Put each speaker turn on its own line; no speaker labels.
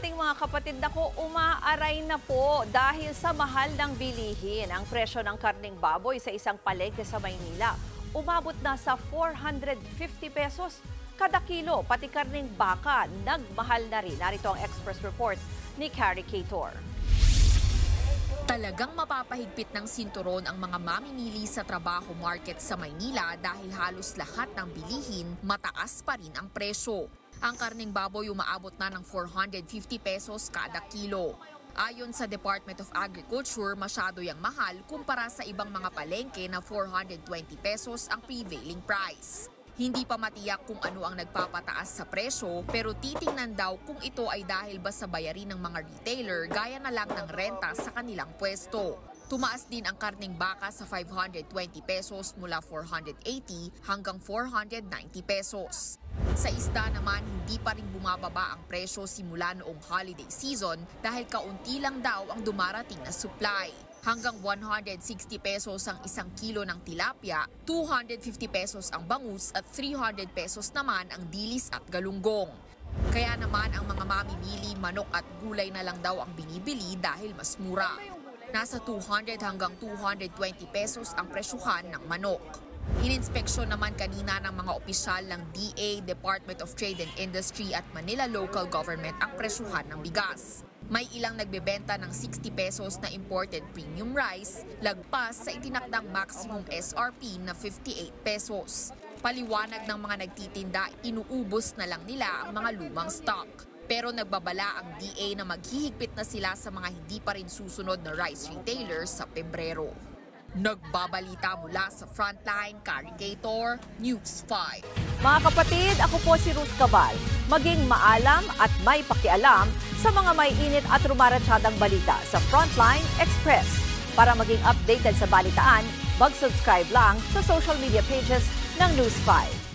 ating mga kapatid, nako, umaaray na po dahil sa mahal ng bilihin. Ang presyo ng karneng baboy sa isang palengke sa Maynila umabot na sa 450 pesos kada kilo. Pati karneng baka nagmahal na rin. Narito ang Express Report ni Carrie Cator.
Talagang mapapahigpit ng sinturon ang mga mamimili sa trabaho market sa Maynila dahil halos lahat ng bilihin mataas pa rin ang presyo. Ang karneng baboy umaabot na ng 450 pesos kada kilo. Ayon sa Department of Agriculture, masyado yang mahal kumpara sa ibang mga palengke na 420 pesos ang prevailing price. Hindi pa matiyak kung ano ang nagpapataas sa presyo, pero titingnan daw kung ito ay dahil ba sa bayarin ng mga retailer gaya na lang ng renta sa kanilang pwesto. Tumaas din ang karneng baka sa 520 pesos mula 480 hanggang 490 pesos. Sa isda naman, hindi pa rin bumababa ang presyo simula noong holiday season dahil kaunti lang daw ang dumarating na supply. Hanggang 160 pesos ang isang kilo ng tilapia, 250 pesos ang bangus at 300 pesos naman ang dilis at galunggong. Kaya naman ang mga mamimili, manok at gulay na lang daw ang binibili dahil mas mura. Nasa 200 hanggang 220 pesos ang presyuhan ng manok. Ininspeksyon naman kanina ng mga opisyal ng DA, Department of Trade and Industry at Manila Local Government ang presyuhan ng bigas. May ilang nagbebenta ng 60 pesos na imported premium rice, lagpas sa itinakdang maximum SRP na 58 pesos. Paliwanag ng mga nagtitinda, inuubos na lang nila ang mga lumang stock. Pero nagbabala ang DA na maghihigpit na sila sa mga hindi pa rin susunod na rice retailers sa Pebrero. Nagbabalita mula sa Frontline, Carrie Cator, News 5.
Mga kapatid, ako po si Ruth Cabal. Maging maalam at may pakialam sa mga may init at rumaratsadang balita sa Frontline Express. Para maging updated sa balitaan, mag-subscribe lang sa social media pages ng News 5.